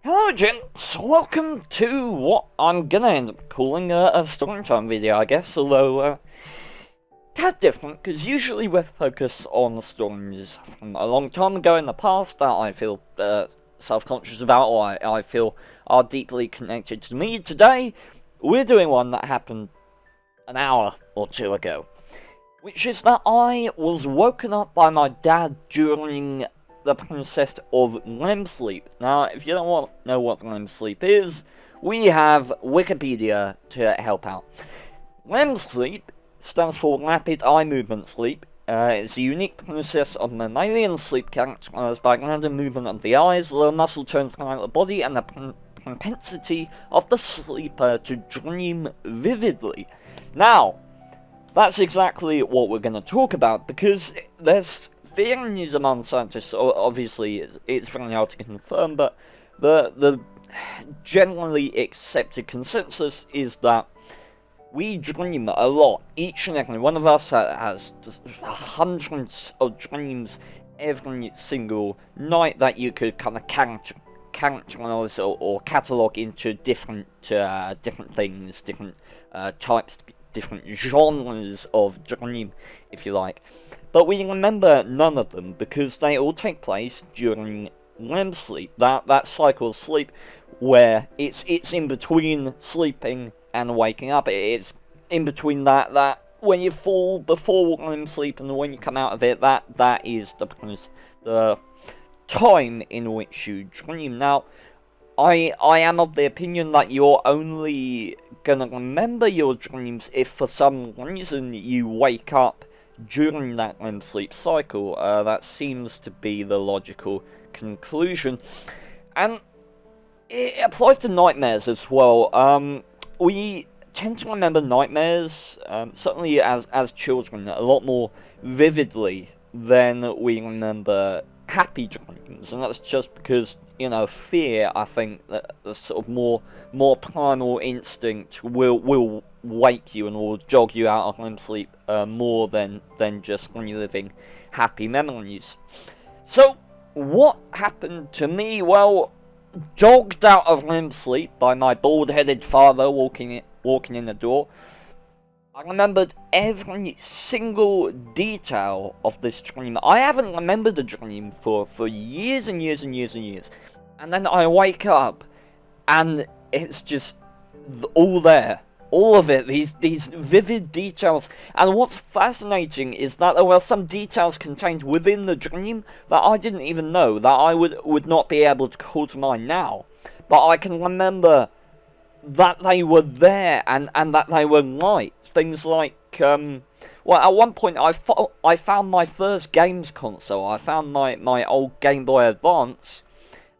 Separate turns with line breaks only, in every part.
Hello gents, welcome to what I'm gonna end up calling a story time video, I guess, although tad different, because usually we focus on stories from a long time ago in the past that I feel self-conscious about, or I feel are deeply connected to me. Today, we're doing one that happened an hour or two ago, which is that I was woken up by my dad during the process of REM sleep. Now, if you don't know what REM sleep is, we have Wikipedia to help out. REM sleep stands for Rapid Eye Movement Sleep. It's a unique process of mammalian sleep characterized by random movement of the eyes, low muscle tone throughout the body, and the propensity of the sleeper to dream vividly. Now, that's exactly what we're going to talk about, because there's theories among scientists. Obviously it's very hard to confirm, but the generally accepted consensus is that we dream a lot. Each and every one of us has hundreds of dreams every single night that you could kind of characterize or catalogue into different things, different types, different genres of dream, if you like. But we remember none of them because they all take place during REM sleep, that cycle of sleep where it's in between sleeping and waking up. It's in between that when you fall before REM sleep and when you come out of it, that is the time in which you dream. Now, I am of the opinion that you're only gonna remember your dreams if for some reason you wake up during that REM sleep cycle. That seems to be the logical conclusion, and it applies to nightmares as well. We tend to remember nightmares, certainly as children, a lot more vividly than we remember happy dreams, and that's just because, you know, fear, I think, that the sort of more primal instinct will wake you and will jog you out of REM sleep more than just reliving happy memories. So, what happened to me? Well, jogged out of REM sleep by my bald-headed father walking in the door, I remembered every single detail of this dream. I haven't remembered a dream for years and years and years and years. And then I wake up, and it's just all there. All of it, these vivid details. And what's fascinating is that there were some details contained within the dream that I didn't even know, that I would not be able to call to mind now. But I can remember that they were there, and that they were right. Things like, well, at one point I found my first games console. I found my old Game Boy Advance,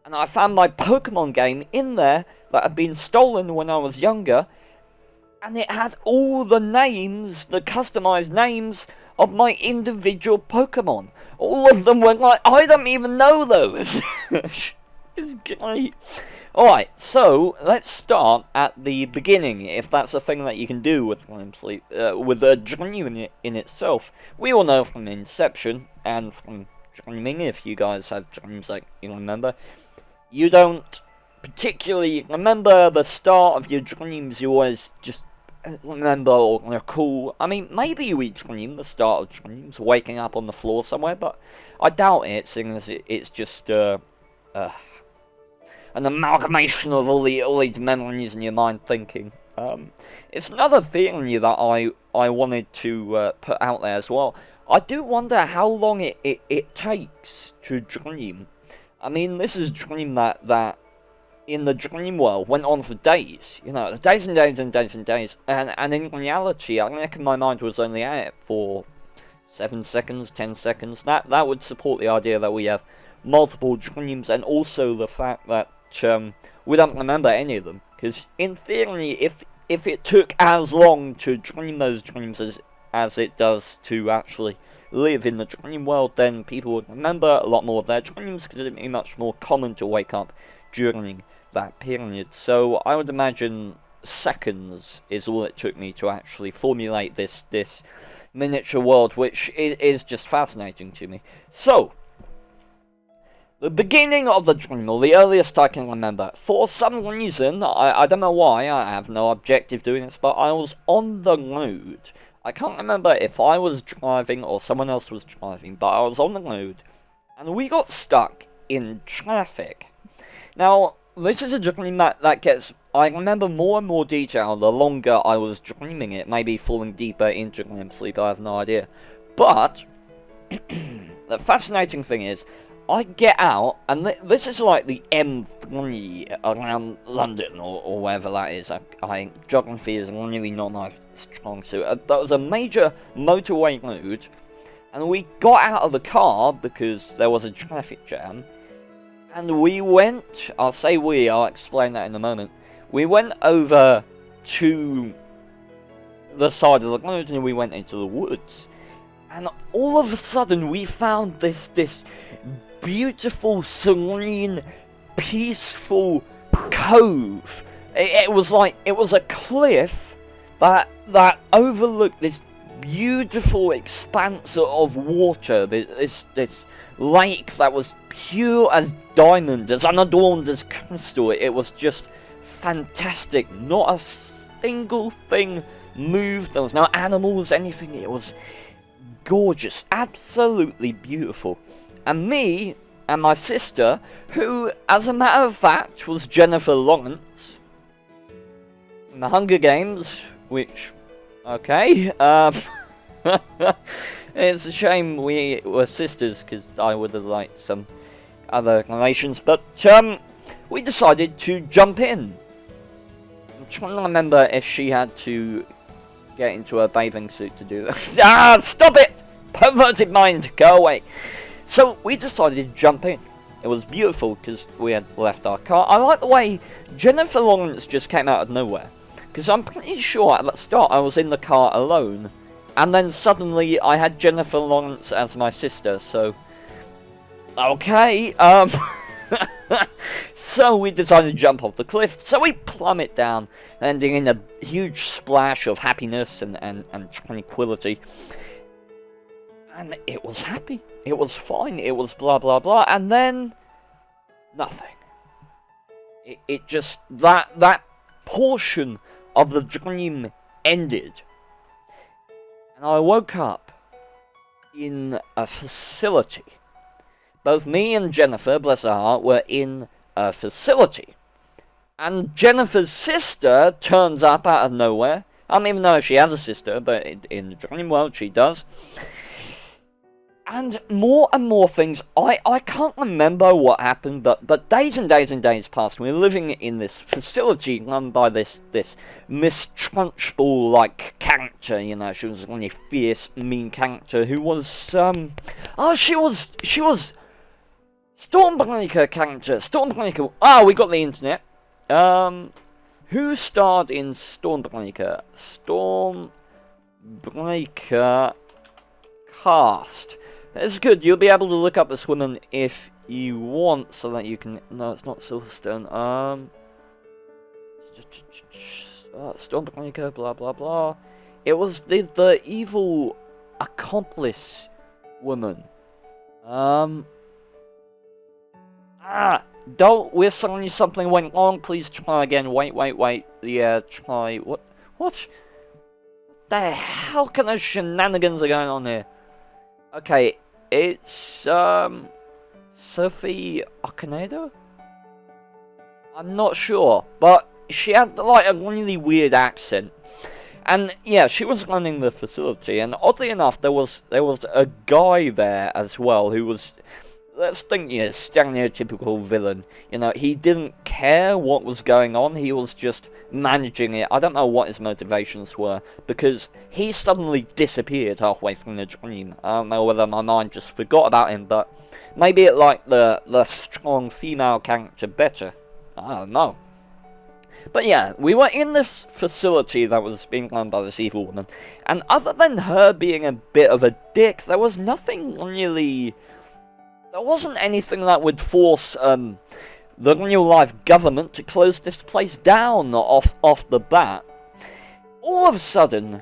and I found my Pokemon game in there that had been stolen when I was younger, and it had all the names, the customized names of my individual Pokemon. All of them were like, I don't even know those. It's great. Alright, so let's start at the beginning, if that's a thing that you can do with REM sleep, with a dream in itself. We all know from Inception, and from dreaming, if you guys have dreams that you remember, you don't particularly remember the start of your dreams. You always just remember or recall. I mean, maybe we dream the start of dreams, waking up on the floor somewhere, but I doubt it, seeing as it's just an amalgamation of all these memories in your mind thinking. It's another theory that I wanted to put out there as well. I do wonder how long it takes to dream. I mean, this is a dream that in the dream world went on for days. You know, days and days and days and days. And in reality, I reckon my mind was only at it for 7 seconds, 10 seconds. That would support the idea that we have multiple dreams, and also the fact that we don't remember any of them. Because in theory, if it took as long to dream those dreams as it does to actually live in the dream world, then people would remember a lot more of their dreams, because it'd be much more common to wake up during that period. So I would imagine seconds is all it took me to actually formulate this miniature world, which is just fascinating to me. So The beginning of the dream, or the earliest I can remember, for some reason, I don't know why, I have no objective doing this, but I was on the road. I can't remember if I was driving or someone else was driving, but I was on the road, and we got stuck in traffic. Now, this is a dream that gets, I remember more and more detail the longer I was dreaming it, maybe falling deeper into REM sleep, I have no idea. But, the fascinating thing is, I get out, and this is like the M3 around London, or wherever that is. Geography is really not my strong suit. That was a major motorway road, and we got out of the car because there was a traffic jam, and we went, I'll say we, I'll explain that in a moment, we went over to the side of the road and we went into the woods. And all of a sudden we found this beautiful, serene, peaceful cove. It was a cliff that overlooked this beautiful expanse of water. This lake that was pure as diamond, as unadorned as crystal. It was just fantastic. Not a single thing moved. There was no animals, anything. It was gorgeous, absolutely beautiful. And me and my sister, who, as a matter of fact, was Jennifer Lawrence in the Hunger Games, which, okay, it's a shame we were sisters, because I would have liked some other relations, but, we decided to jump in. I'm trying to remember if she had to get into a bathing suit to do that. Ah, stop it! Perverted mind, go away! So, we decided to jump in. It was beautiful, because we had left our car. I like the way Jennifer Lawrence just came out of nowhere. Because I'm pretty sure at the start I was in the car alone. And then suddenly I had Jennifer Lawrence as my sister, so... Okay, so we decided to jump off the cliff, so we plummet down, ending in a huge splash of happiness and tranquility. And it was happy, it was fine, it was blah blah blah, and then... nothing. It just... that portion of the dream ended. And I woke up in a facility. Both me and Jennifer, bless her heart, were in a facility. And Jennifer's sister turns up out of nowhere. I don't even know if she has a sister, but in the dream world she does. And more things. I can't remember what happened, but days and days and days passed. We were living in this facility run by this Miss Trunchbull-like character, you know. She was a really fierce, mean character who was, she was Stormbreaker character. Stormbreaker. Ah, we got the internet. Who starred in Stormbreaker? Stormbreaker cast. That's good. You'll be able to look up this woman if you want, so that you can. No, it's not Silverstone. Stormbreaker. Blah blah blah. It was the evil accomplice woman. We're sorry something went wrong, please try again, wait, yeah, try, what the hell kind of shenanigans are going on here? Okay, it's, Sophie Okonedo? I'm not sure, but she had, like, a really weird accent. And, yeah, she was running the facility, and oddly enough, there was a guy there as well who was... Let's think, you know, stereotypical villain. You know, he didn't care what was going on, he was just managing it. I don't know what his motivations were, because he suddenly disappeared halfway through the dream. I don't know whether my mind just forgot about him, but maybe it liked the strong female character better. I don't know. But yeah, we were in this facility that was being run by this evil woman, and other than her being a bit of a dick, there was nothing really... There wasn't anything that would force the real-life government to close this place down off the bat. All of a sudden,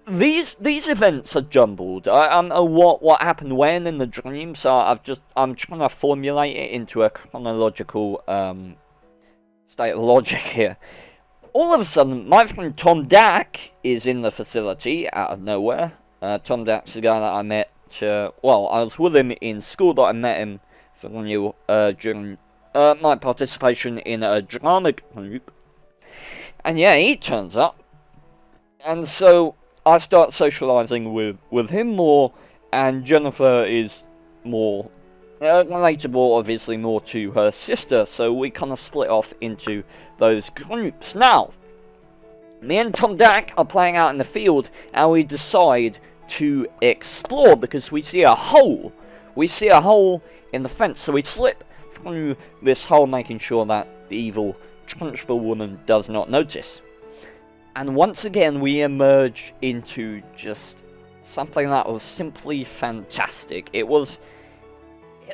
these events are jumbled. I don't know what happened when in the dream, so I'm trying to formulate it into a chronological state of logic here. All of a sudden, my friend Tom Dack is in the facility out of nowhere. Tom Dack's the guy that I met. Well, I was with him in school, but I met him during my participation in a drama group. And yeah, he turns up. And so I start socialising with him more, and Jennifer is more relatable, obviously, more to her sister, so we kind of split off into those groups. Now, me and Tom Dack are playing out in the field, and we decide to explore, because we see a hole. We see a hole in the fence, so we slip through this hole, making sure that the evil Trunchbull woman does not notice. And once again, we emerge into just something that was simply fantastic. It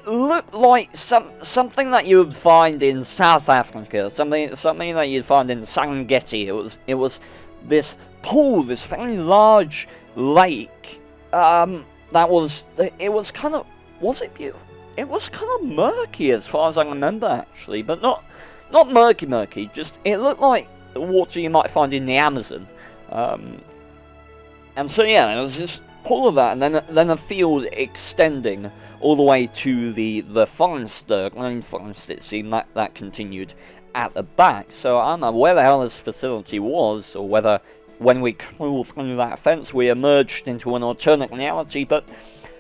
looked like something that you would find in South Africa, something that you'd find in Serengeti. It was this pool, this very large lake. It was kind of beautiful? It was kind of murky as far as I remember, actually, but not murky. Just it looked like the water you might find in the Amazon. And so yeah, it was just all of that, and then a field extending all the way to the forest, the green forest. It seemed that continued at the back. So I don't know where the hell this facility was, or whether when we crawled through that fence we emerged into an alternate reality. But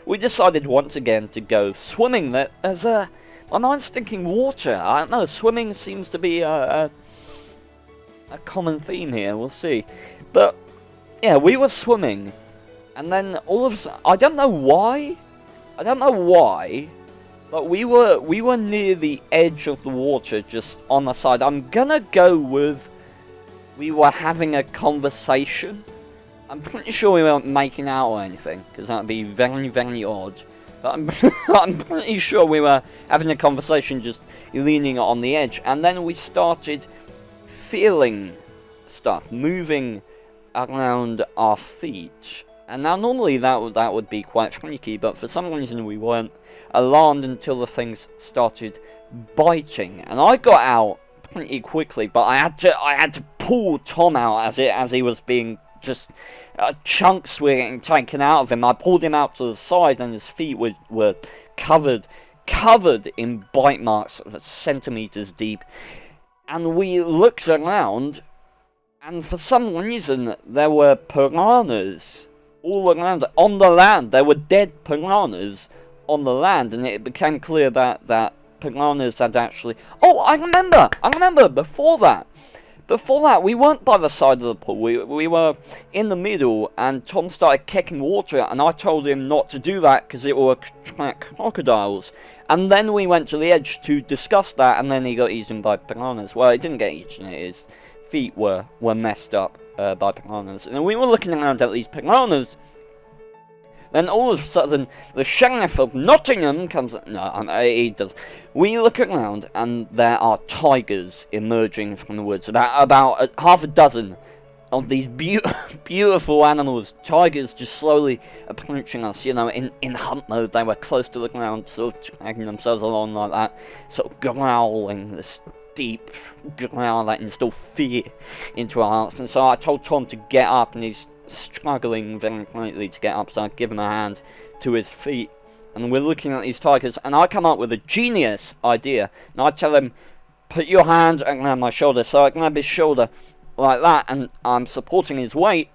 we decided once again to go swimming. That as my mind's thinking water. I don't know. Swimming seems to be a common theme here. We'll see. But yeah, we were swimming. And then all of a sudden, I don't know why, but we were near the edge of the water, just on the side. I'm gonna go with we were having a conversation. I'm pretty sure we weren't making out or anything, because that would be very, very odd. But I'm pretty sure we were having a conversation, just leaning on the edge. And then we started feeling stuff moving around our feet. And now normally that would be quite freaky, but for some reason we weren't alarmed until the things started biting. And I got out pretty quickly, but I had to pull Tom out as he was being just chunks were getting taken out of him. I pulled him out to the side, and his feet were covered in bite marks that were centimeters deep. And we looked around, and for some reason there were piranhas all around on the land. There were dead piranhas on the land, and it became clear that piranhas had actually... Oh, I remember! Before that, we weren't by the side of the pool. We were in the middle, and Tom started kicking water, and I told him not to do that because it would attract crocodiles. And then we went to the edge to discuss that, and then he got eaten by piranhas. Well, he didn't get eaten. His feet were messed up by piranhas. And we were looking around at these piranhas. Then all of a sudden, the sheriff of Nottingham comes... No, he does. We look around, and there are tigers emerging from the woods. About half a dozen of these beautiful animals. Tigers just slowly approaching us, in hunt mode. They were close to the ground, sort of dragging themselves along like that, sort of growling, this deep growl that instilled fear into our hearts. And so I told Tom to get up, and he's struggling very greatly to get up, so I give him a hand to his feet, and we're looking at these tigers, and I come up with a genius idea, and I tell him, put your hand around my shoulder. So I grab his shoulder like that, and I'm supporting his weight,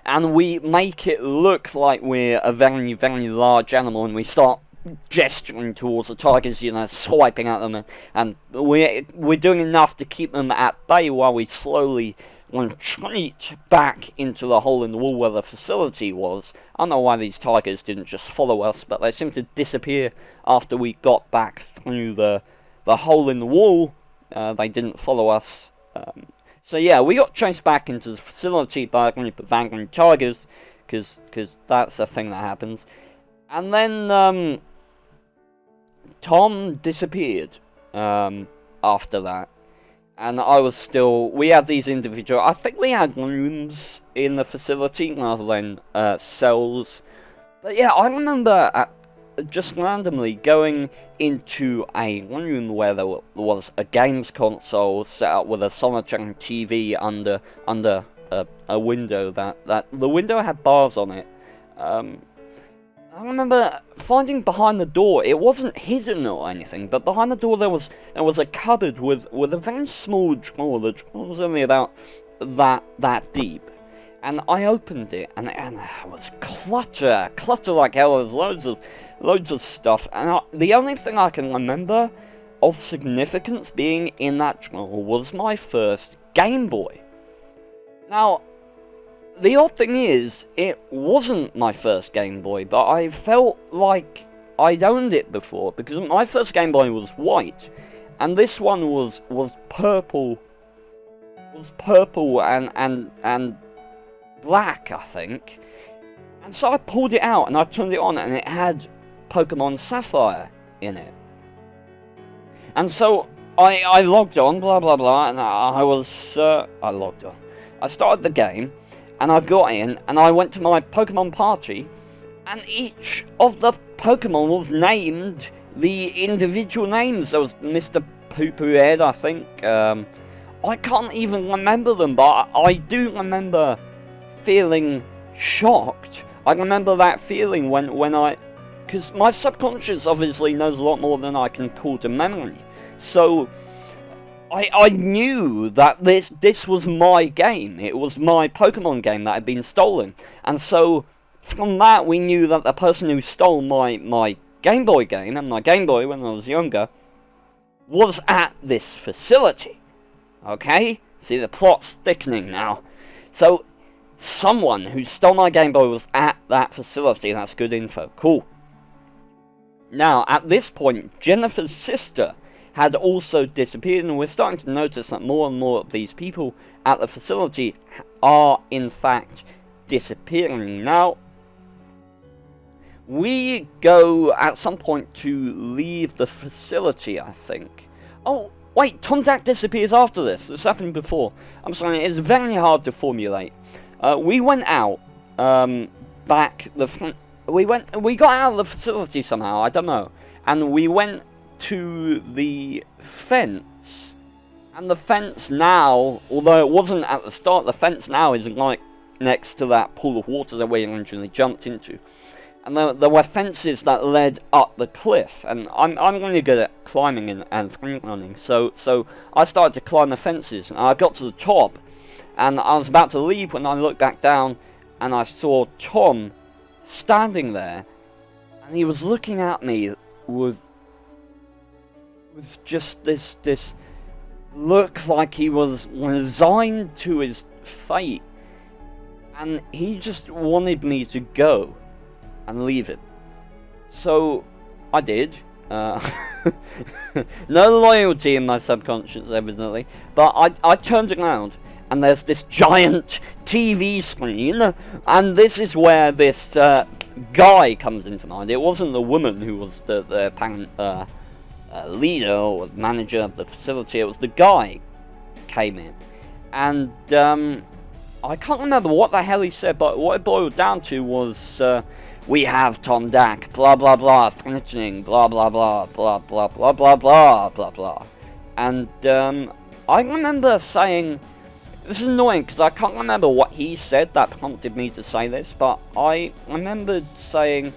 and we make it look like we're a very, very large animal, and we start gesturing towards the tigers, swiping at them, and we're doing enough to keep them at bay while we slowly retreat back into the hole in the wall where the facility was. I don't know why these tigers didn't just follow us, but they seemed to disappear after we got back through the hole in the wall. They didn't follow us. So yeah, we got chased back into the facility by a group of angry tigers, because that's a thing that happens. And then Tom disappeared after that. And we had these individual, I think we had rooms in the facility rather than cells. But yeah, I remember just randomly going into a room where there was a games console set up with a solitary TV under a window that the window had bars on it. I remember finding behind the door, it wasn't hidden or anything, but behind the door there was a cupboard with a very small drawer. The drawer was only about that deep. And I opened it, and it was clutter like hell. There was loads of stuff, and the only thing I can remember of significance being in that drawer was my first Game Boy. Now, the odd thing is, it wasn't my first Game Boy, but I felt like I'd owned it before, because my first Game Boy was white, and this one was purple. Was purple and black, I think. And so I pulled it out and I turned it on, and it had Pokemon Sapphire in it. And so I logged on, blah blah blah, and I logged on. I started the game, and I got in, and I went to my Pokemon party, and each of the Pokemon was named the individual names. There was Mr. Poo-Poo Head, I think. I can't even remember them, but I do remember feeling shocked. I remember that feeling when because my subconscious obviously knows a lot more than I can call to memory. So I knew that this was my game. It was my Pokemon game that had been stolen. And so from that we knew that the person who stole my Game Boy game, and my Game Boy when I was younger, was at this facility. Okay? See, the plot's thickening now. So someone who stole my Game Boy was at that facility. That's good info. Cool. Now, at this point, Jennifer's sister had also disappeared, and we're starting to notice that more and more of these people at the facility are, in fact, disappearing. Now, we go at some point to leave the facility, I think. Oh, wait, Tom Dak disappears after this. This happened before. I'm sorry, it's very hard to formulate. We went out, back the front. We got out of the facility somehow, I don't know. And we went to the fence. And the fence now, although it wasn't at the start, the fence now is right next to that pool of water that we originally jumped into. And there were fences that led up the cliff, and I'm really good at climbing and free running, so I started to climb the fences, and I got to the top, and I was about to leave when I looked back down, and I saw Tom standing there, and he was looking at me with just this look like he was resigned to his fate, and he just wanted me to go and leave it. So I did. No loyalty in my subconscious, evidently. But I turned around, and there's this giant TV screen, and this is where this guy comes into mind. It wasn't the woman who was the apparent leader or manager of the facility. It was the guy who came in. And I can't remember what the hell he said, but what it boiled down to was, we have Tom Dak, blah blah blah, threatening, blah blah blah, blah blah blah blah blah blah blah. And I remember saying, this is annoying because I can't remember what he said that prompted me to say this, but I remembered saying,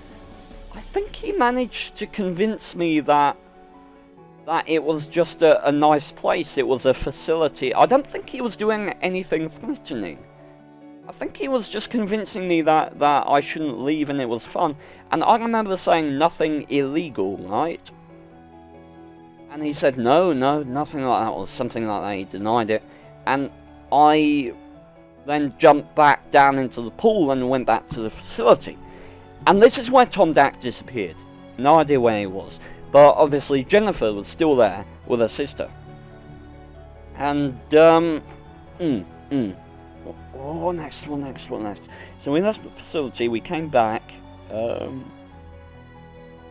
I think he managed to convince me that it was just a nice place, it was a facility. I don't think he was doing anything threatening. I think he was just convincing me that I shouldn't leave and it was fun. And I remember saying nothing illegal, right? And he said no, nothing like that, or something like that. He denied it. And I then jumped back down into the pool and went back to the facility. And this is where Tom Dak disappeared. No idea where he was. But obviously Jennifer was still there with her sister. And, what next? So we left the facility, we came back,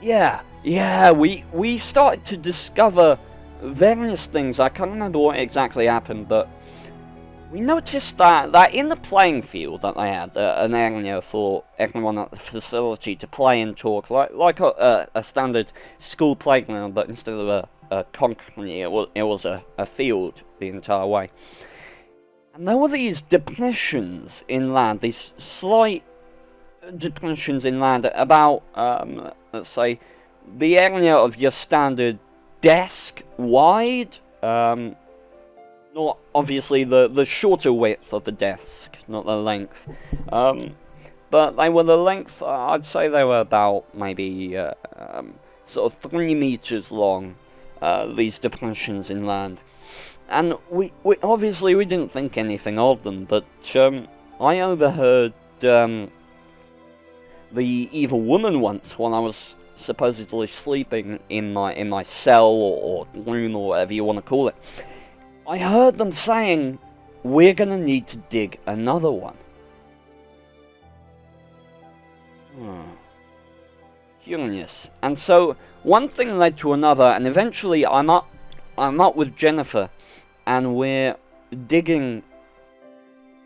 we started to discover various things. I can't remember what exactly happened, but we noticed that in the playing field that they had, an area for everyone at the facility to play and talk, like a standard school playground, but instead of a concrete, it was a field the entire way. And there were these depressions in land, these slight depressions in land about, let's say, the area of your standard desk wide, not obviously the shorter width of the desk, not the length, but they were the length, I'd say they were about maybe sort of 3 meters long, these depressions in land. And we obviously we didn't think anything of them, but I overheard the evil woman once when I was supposedly sleeping in my cell or room or whatever you want to call it. I heard them saying, "We're gonna need to dig another one." Curious. And so one thing led to another, and eventually I'm up with Jennifer, and we're digging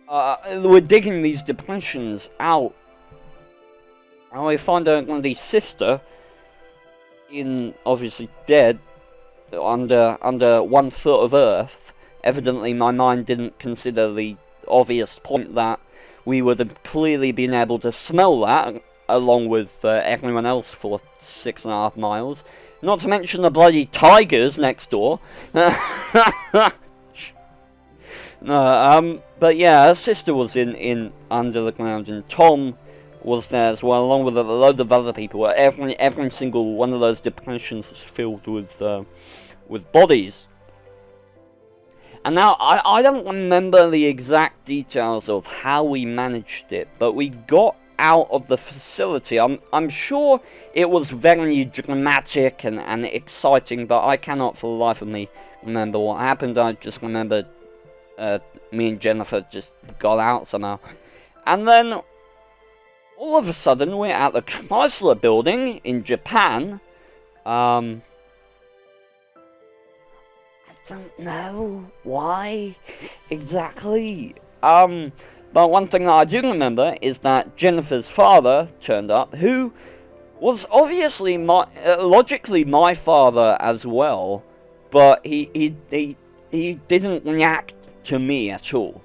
these depressions out, and we find Grundy's sister in, obviously dead, under 1 foot of earth. Evidently my mind didn't consider the obvious point that we would have clearly been able to smell that along with everyone else for 6.5 miles. Not to mention the bloody tigers next door. No, but yeah, her sister was in under the ground, and Tom was there as well, along with a load of other people. Every single one of those depressions was filled with bodies. And now I don't remember the exact details of how we managed it, but we got out of the facility. I'm sure it was very dramatic and exciting, but I cannot for the life of me remember what happened. I just remember me and Jennifer just got out somehow. And then all of a sudden we're at the Chrysler building in Japan. I don't know why exactly. But one thing that I do remember is that Jennifer's father turned up, who was obviously logically my father as well, but he didn't react to me at all.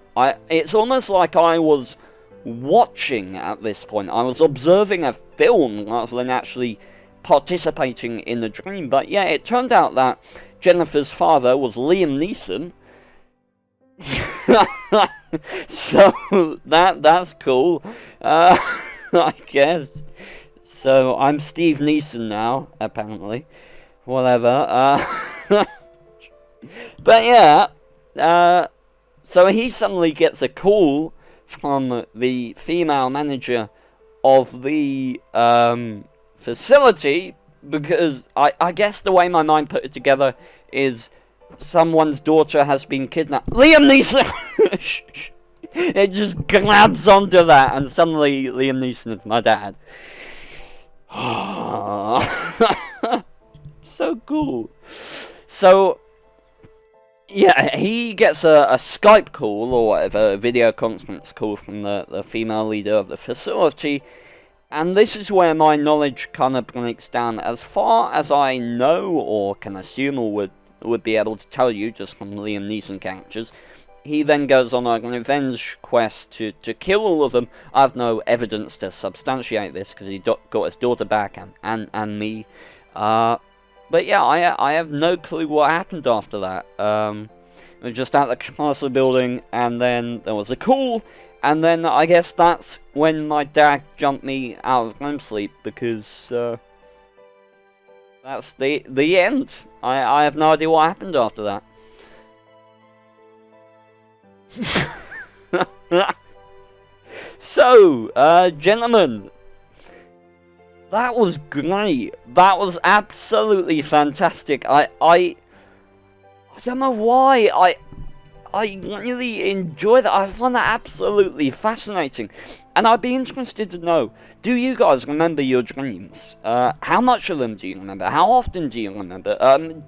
It's almost like I was watching at this point. I was observing a film rather than actually participating in the dream. But yeah, it turned out that Jennifer's father was Liam Neeson. So that's cool, I guess. So I'm Steve Neeson now, apparently. Whatever. But yeah, so he suddenly gets a call from the female manager of the facility, because I guess the way my mind put it together is someone's daughter has been kidnapped. Liam Neeson! It just grabs onto that, and suddenly Liam Neeson is my dad. So cool. So, yeah, he gets a Skype call, or whatever, a video conference call from the female leader of the facility. And this is where my knowledge kind of breaks down. As far as I know, or can assume, or would be able to tell you, just from Liam Neeson characters, he then goes on a revenge quest to kill all of them. I have no evidence to substantiate this, because he got his daughter back, and me. But yeah, I have no clue what happened after that. We were just at the castle building, and then there was a call, and then I guess that's when my dad jumped me out of REM sleep, because that's the end. I have no idea what happened after that. So, gentlemen, that was great. That was absolutely fantastic. I don't know why I really enjoy that. I find that absolutely fascinating. And I'd be interested to know, do you guys remember your dreams? How much of them do you remember? How often do you remember?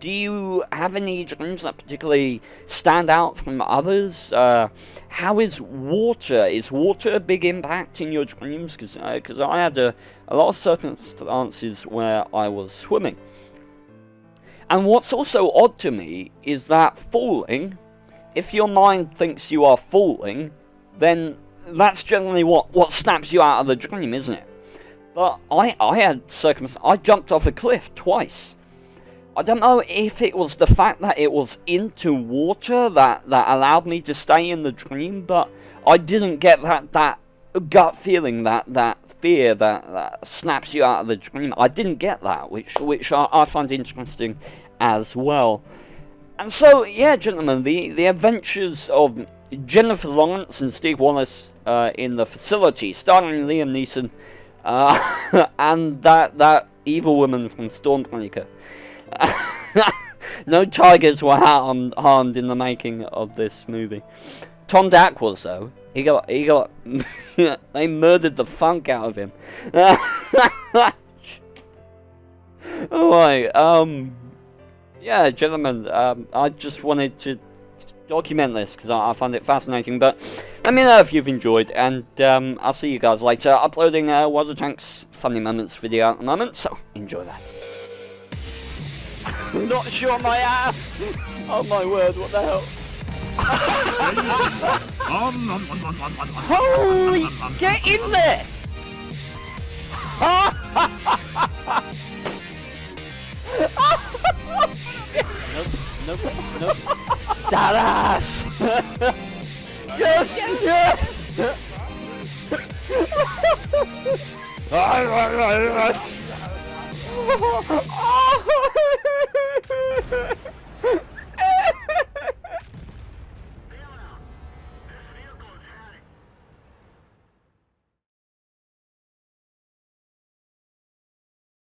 Do you have any dreams that particularly stand out from others? How is water? Is water a big impact in your dreams? Because I had a lot of circumstances where I was swimming. And what's also odd to me is that falling, if your mind thinks you are falling, then that's generally what snaps you out of the dream, isn't it? But I had circumstances. I jumped off a cliff twice. I don't know if it was the fact that it was into water that allowed me to stay in the dream, but I didn't get that gut feeling, that fear that snaps you out of the dream. I didn't get that, which I find interesting as well. And so, yeah, gentlemen, the adventures of Jennifer Lawrence and Steve Wallace in The Facility, starring Liam Neeson, and that evil woman from Stormbreaker. No tigers were harmed in the making of this movie. Tom Dak was, though. He got they murdered the funk out of him. Alright, yeah, gentlemen, I just wanted to document this because I find it fascinating, but let me know if you've enjoyed, and I'll see you guys later. Uploading Water Tank's Funny Moments video at the moment, so enjoy that. Not sure my ass! Oh my word, what the hell? Holy, get in there! Nope. That ass! Yes!